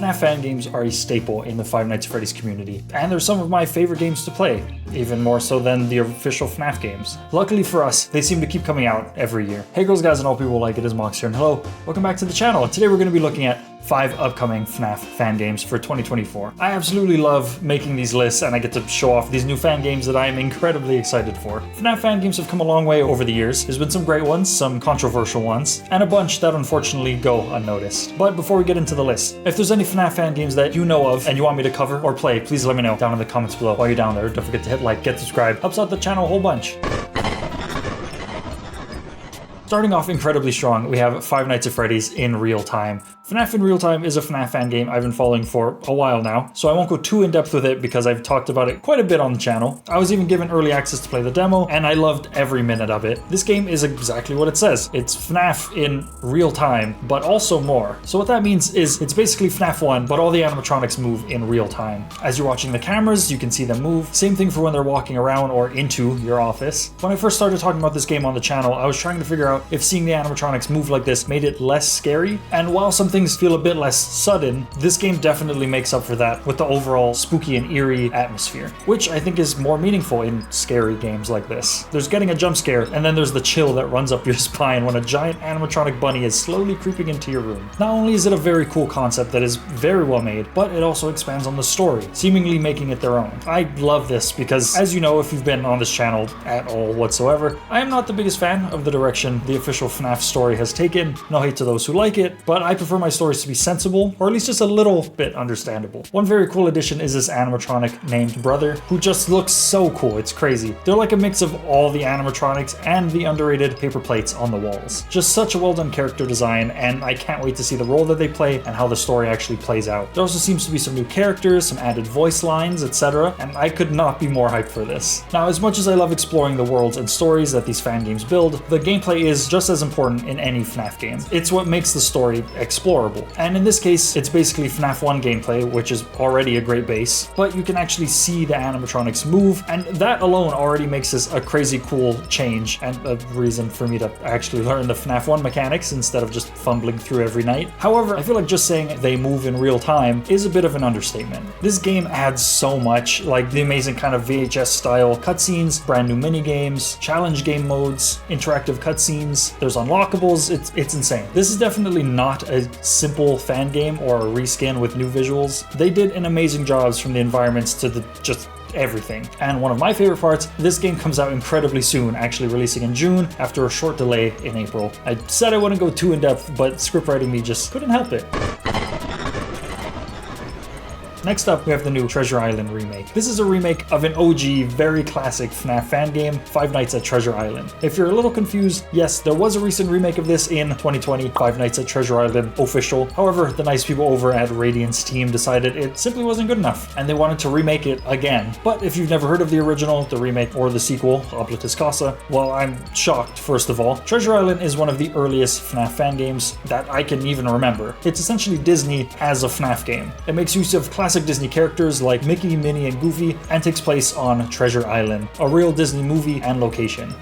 FNAF fan games are a staple in the Five Nights at Freddy's community, and they're some of my favorite games to play, even more so than the official FNAF games. Luckily for us, they seem to keep coming out every year. Hey girls, guys, and all people like it, is Mox here, and hello, welcome back to the channel. Today we're going to be looking at 5 upcoming FNAF fan games for 2024. I absolutely love making these lists, and I get to show off these new fan games that I am incredibly excited for. FNAF fan games have come a long way over the years. There's been some great ones, some controversial ones, and a bunch that unfortunately go unnoticed. But before we get into the list, if there's any FNAF fan games that you know of and you want me to cover or play, please let me know down in the comments below. While you're down there, don't forget to hit like, get subscribed, helps out the channel a whole bunch. Starting off incredibly strong, we have Five Nights at Freddy's in real time. FNAF in real time is a FNAF fan game I've been following for a while now, so I won't go too in depth with it because I've talked about it quite a bit on the channel. I was even given early access to play the demo, and I loved every minute of it. This game is exactly what it says. It's FNAF in real time, but also more. So what that means is it's basically FNAF 1, but all the animatronics move in real time. As you're watching the cameras, you can see them move. Same thing for when they're walking around or into your office. When I first started talking about this game on the channel, I was trying to figure out if seeing the animatronics move like this made it less scary, and while some things feel a bit less sudden, this game definitely makes up for that with the overall spooky and eerie atmosphere, which I think is more meaningful in scary games like this. There's getting a jump scare, and then there's the chill that runs up your spine when a giant animatronic bunny is slowly creeping into your room. Not only is it a very cool concept that is very well made, but it also expands on the story, seemingly making it their own. I love this because, as you know if you've been on this channel at all whatsoever, I am not the biggest fan of the direction the official FNAF story has taken. No hate to those who like it, but I prefer my stories to be sensible, or at least just a little bit understandable. One very cool addition is this animatronic named Brother, who just looks so cool, it's crazy. They're like a mix of all the animatronics and the underrated paper plates on the walls. Just such a well done character design, and I can't wait to see the role that they play and how the story actually plays out. There also seems to be some new characters, some added voice lines, etc., and I could not be more hyped for this. Now, as much as I love exploring the worlds and stories that these fan games build, the gameplay is just as important in any FNAF game. It's what makes the story explorable. And in this case, it's basically FNAF 1 gameplay, which is already a great base, but you can actually see the animatronics move, and that alone already makes this a crazy cool change and a reason for me to actually learn the FNAF 1 mechanics instead of just fumbling through every night. However, I feel like just saying they move in real time is a bit of an understatement. This game adds so much, like the amazing kind of VHS style cutscenes, brand new mini games, challenge game modes, interactive cutscenes, there's unlockables, it's insane. This is definitely not a simple fan game or a reskin with new visuals. They did an amazing job from the environments to the just everything. And one of my favorite parts, this game comes out incredibly soon, actually releasing in June after a short delay in April. I said I wouldn't go too in depth, but scriptwriting me just couldn't help it. Next up, we have the new Treasure Island remake. This is a remake of an OG, very classic FNAF fan game, Five Nights at Treasure Island. If you're a little confused, yes, there was a recent remake of this in 2020, Five Nights at Treasure Island official. However, the nice people over at Radiant's team decided it simply wasn't good enough, and they wanted to remake it again. But if you've never heard of the original, the remake, or the sequel, Oblatus Casa, well, I'm shocked, first of all. Treasure Island is one of the earliest FNAF fan games that I can even remember. It's essentially Disney as a FNAF game. It makes use of classic Disney characters like Mickey, Minnie, and Goofy, and takes place on Treasure Island, a real Disney movie and location.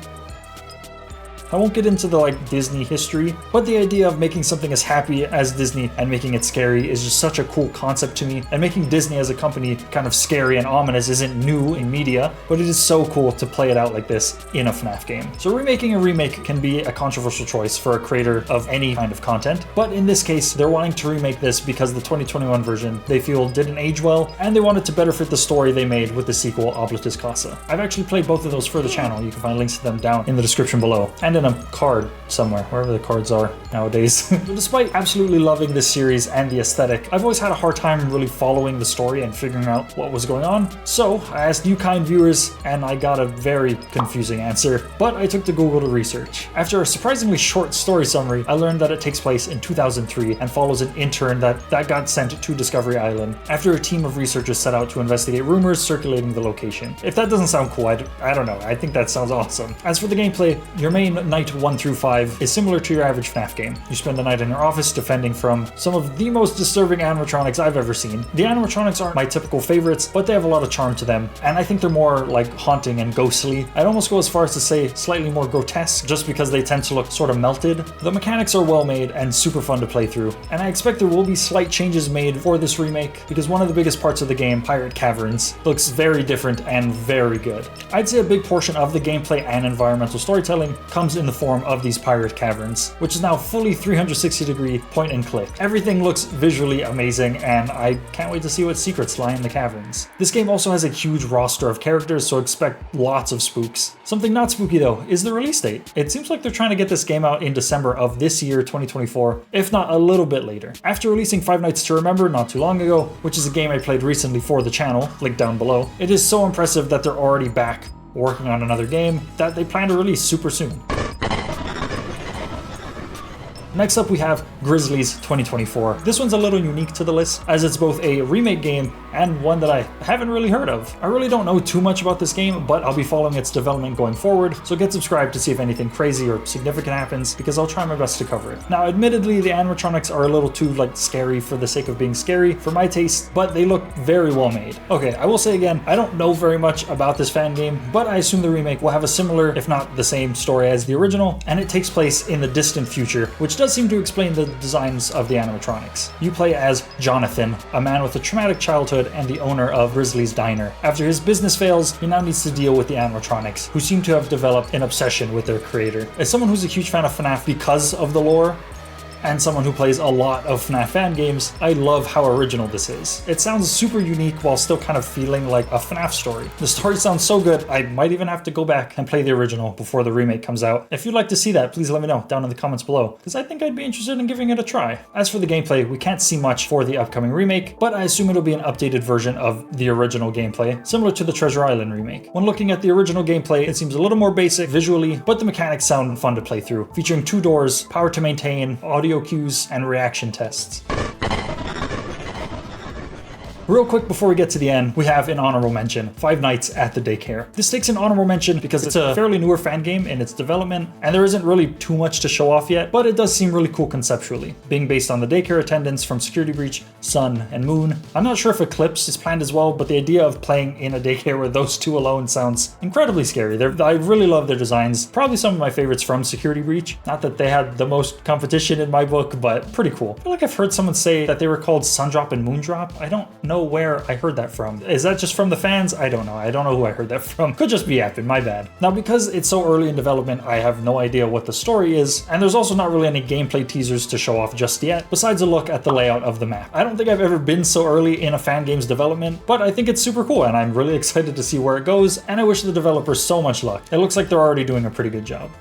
I won't get into the Disney history, but the idea of making something as happy as Disney and making it scary is just such a cool concept to me, and making Disney as a company kind of scary and ominous isn't new in media, but it is so cool to play it out like this in a FNAF game. So remaking a remake can be a controversial choice for a creator of any kind of content, but in this case, they're wanting to remake this because the 2021 version they feel didn't age well, and they wanted to better fit the story they made with the sequel Oblatus Casa. I've actually played both of those for the channel. You can find links to them down in the description below, and in a card somewhere, wherever the cards are nowadays. Despite absolutely loving this series and the aesthetic, I've always had a hard time really following the story and figuring out what was going on. So I asked you kind viewers, and I got a very confusing answer, but I took to Google to research. After a surprisingly short story summary, I learned that it takes place in 2003 and follows an intern that got sent to Discovery Island after a team of researchers set out to investigate rumors circulating the location. If that doesn't sound cool, I don't know. I think that sounds awesome. As for the gameplay, your main night 1 through 5 is similar to your average FNAF game. You spend the night in your office defending from some of the most disturbing animatronics I've ever seen. The animatronics aren't my typical favorites, but they have a lot of charm to them, and I think they're more like haunting and ghostly. I'd almost go as far as to say slightly more grotesque, just because they tend to look sort of melted. The mechanics are well made and super fun to play through, and I expect there will be slight changes made for this remake, because one of the biggest parts of the game, Pirate Caverns, looks very different and very good. I'd say a big portion of the gameplay and environmental storytelling comes in the form of these Pirate Caverns, which is now fully 360-degree point and click. Everything looks visually amazing, and I can't wait to see what secrets lie in the caverns. This game also has a huge roster of characters, so expect lots of spooks. Something not spooky though is the release date. It seems like they're trying to get this game out in December of this year, 2024, if not a little bit later. After releasing Five Nights to Remember not too long ago, which is a game I played recently for the channel, linked down below, it is so impressive that they're already back working on another game that they plan to release super soon. Next up we have Grizzlies 2024. This one's a little unique to the list, as it's both a remake game and one that I haven't really heard of. I really don't know too much about this game, but I'll be following its development going forward, so get subscribed to see if anything crazy or significant happens, because I'll try my best to cover it. Now, admittedly, the animatronics are a little too, scary for the sake of being scary for my taste, but they look very well made. Okay, I will say again, I don't know very much about this fan game, but I assume the remake will have a similar, if not the same, story as the original, and it takes place in the distant future, which does seem to explain the designs of the animatronics. You play as Jonathan, a man with a traumatic childhood and the owner of Grizzly's Diner. After his business fails, he now needs to deal with the animatronics, who seem to have developed an obsession with their creator. As someone who's a huge fan of FNAF because of the lore, and someone who plays a lot of FNAF fan games, I love how original this is. It sounds super unique while still kind of feeling like a FNAF story. The story sounds so good, I might even have to go back and play the original before the remake comes out. If you'd like to see that, please let me know down in the comments below, because I think I'd be interested in giving it a try. As for the gameplay, we can't see much for the upcoming remake, but I assume it'll be an updated version of the original gameplay, similar to the Treasure Island remake. When looking at the original gameplay, it seems a little more basic visually, but the mechanics sound fun to play through, featuring 2 doors, power to maintain, audio cues, and reaction tests. Real quick before we get to the end, we have an honorable mention, Five Nights at the Daycare. This takes an honorable mention because it's a fairly newer fan game in its development, and there isn't really too much to show off yet, but it does seem really cool conceptually, being based on the daycare attendants from Security Breach, Sun, and Moon. I'm not sure if Eclipse is planned as well, but the idea of playing in a daycare with those 2 alone sounds incredibly scary. I really love their designs, probably some of my favorites from Security Breach. Not that they had the most competition in my book, but pretty cool. I feel like I've heard someone say that they were called Sundrop and Moondrop. I don't know where I heard that from. Is that just from the fans? I don't know. I don't know who I heard that from. Could just be Appin, my bad. Now, because it's so early in development, I have no idea what the story is, and there's also not really any gameplay teasers to show off just yet, besides a look at the layout of the map. I don't think I've ever been so early in a fan game's development, but I think it's super cool, and I'm really excited to see where it goes, and I wish the developers so much luck. It looks like they're already doing a pretty good job.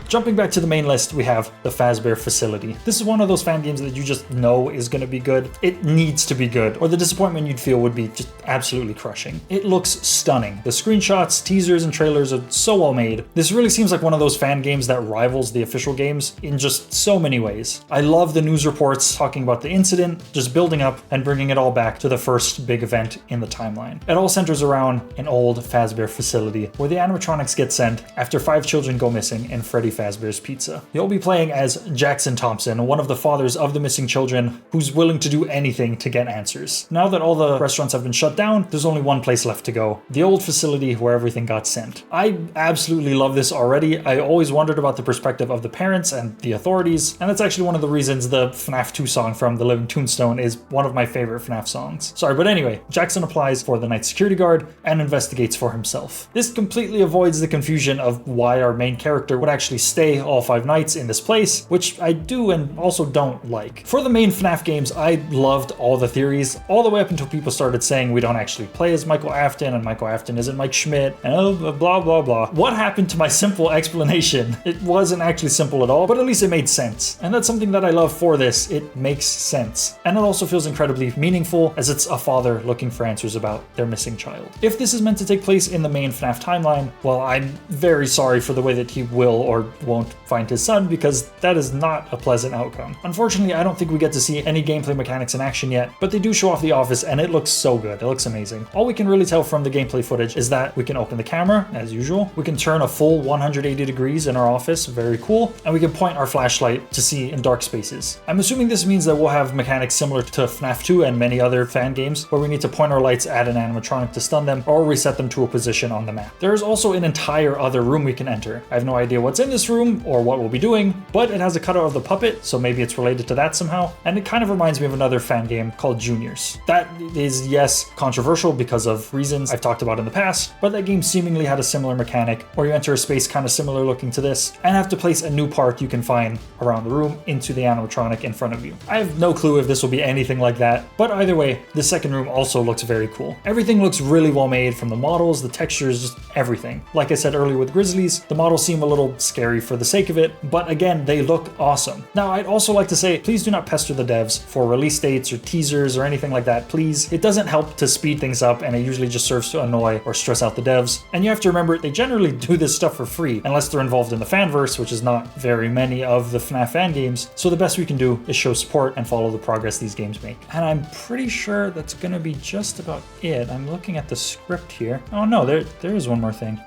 Jumping back to the main list, we have the Fazbear Facility. This is one of those fan games that you just know is going to be good. It needs to be good, or the disappointment you'd feel would be just absolutely crushing. It looks stunning. The screenshots, teasers, and trailers are so well made. This really seems like one of those fan games that rivals the official games in just so many ways. I love the news reports talking about the incident, just building up and bringing it all back to the first big event in the timeline. It all centers around an old Fazbear facility where the animatronics get sent after 5 children go missing in Freddy Fazbear's Pizza. You'll be playing as Jackson Thompson, one of the fathers of the missing children, who's willing to do anything to get answers. Now that all the restaurants have been shut down, there's only one place left to go, the old facility where everything got sent. I absolutely love this already. I always wondered about the perspective of the parents and the authorities, and that's actually one of the reasons the FNAF 2 song from The Living Tombstone is one of my favorite FNAF songs. Sorry, but anyway, Jackson applies for the night security guard and investigates for himself. This completely avoids the confusion of why our main character would actually stay all 5 nights in this place, which I do and also don't like. For the main FNAF games, I loved all the theories, all the way up until people started saying we don't actually play as Michael Afton, and Michael Afton isn't Mike Schmidt, and blah blah blah. What happened to my simple explanation? It wasn't actually simple at all, but at least it made sense. And that's something that I love for this. It makes sense. And it also feels incredibly meaningful, as it's a father looking for answers about their missing child. If this is meant to take place in the main FNAF timeline, well, I'm very sorry for the way that he will or won't find his son, because that is not a pleasant outcome. Unfortunately, I don't think we get to see any gameplay mechanics in action yet, but they do show off the office and it looks so good. It looks amazing. All we can really tell from the gameplay footage is that we can open the camera as usual. We can turn a full 180 degrees in our office, very cool. And we can point our flashlight to see in dark spaces. I'm assuming this means that we'll have mechanics similar to FNAF 2 and many other fan games where we need to point our lights at an animatronic to stun them or reset them to a position on the map. There is also an entire other room we can enter. I have no idea what's in this room or what we'll be doing, but it has a cutout of the puppet, so maybe it's related to that somehow. And it kind of reminds me of another fan game called Juniors. That is, yes, controversial because of reasons I've talked about in the past, but that game seemingly had a similar mechanic where you enter a space kind of similar looking to this and have to place a new part you can find around the room into the animatronic in front of you. I have no clue if this will be anything like that, but either way, the second room also looks very cool. Everything looks really well made, from the models, the textures, just everything. Like I said earlier with Grizzlies, the models seem a little scary for the sake of it, but again, they look awesome. Now, I'd also like to say, please do not pester the devs for release dates or teasers or anything like that, please. It doesn't help to speed things up, and it usually just serves to annoy or stress out the devs. And you have to remember, they generally do this stuff for free, unless they're involved in the fanverse, which is not very many of the FNAF fan games. So the best we can do is show support and follow the progress these games make. And I'm pretty sure that's gonna be just about it. I'm looking at the script here. Oh no, there is one more thing.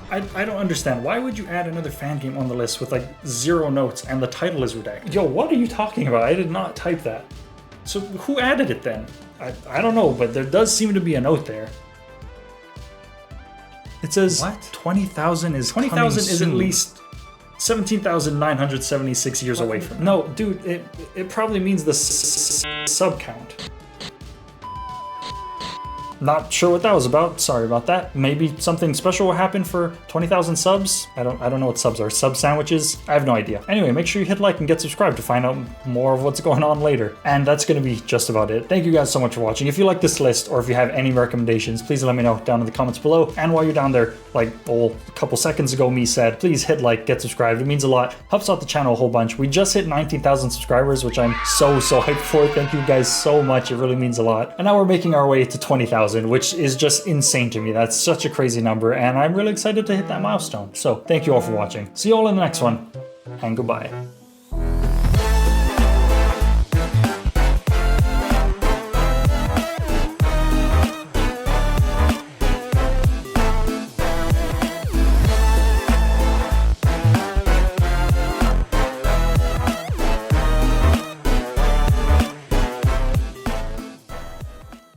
I don't understand. Why would you add another fan game on the list with like 0 notes and the title is redacted? Yo, what are you talking about? I did not type that. So who added it then? I don't know, but there does seem to be a note there. It says what? 20,000 is 20,000 is at least 17,976 years away from. No, dude, it probably means the sub count. Not sure what that was about. Sorry about that. Maybe something special will happen for 20,000 subs. I don't know what subs are. Sub sandwiches? I have no idea. Anyway, make sure you hit like and get subscribed to find out more of what's going on later. And that's going to be just about it. Thank you guys so much for watching. If you like this list or if you have any recommendations, please let me know down in the comments below. And while you're down there, like a couple seconds ago me said, please hit like, get subscribed. It means a lot. Helps out the channel a whole bunch. We just hit 19,000 subscribers, which I'm so hyped for. Thank you guys so much. It really means a lot. And now we're making our way to 20,000. Which is just insane to me. That's such a crazy number, and I'm really excited to hit that milestone. So thank you all for watching. See you all in the next one, and goodbye.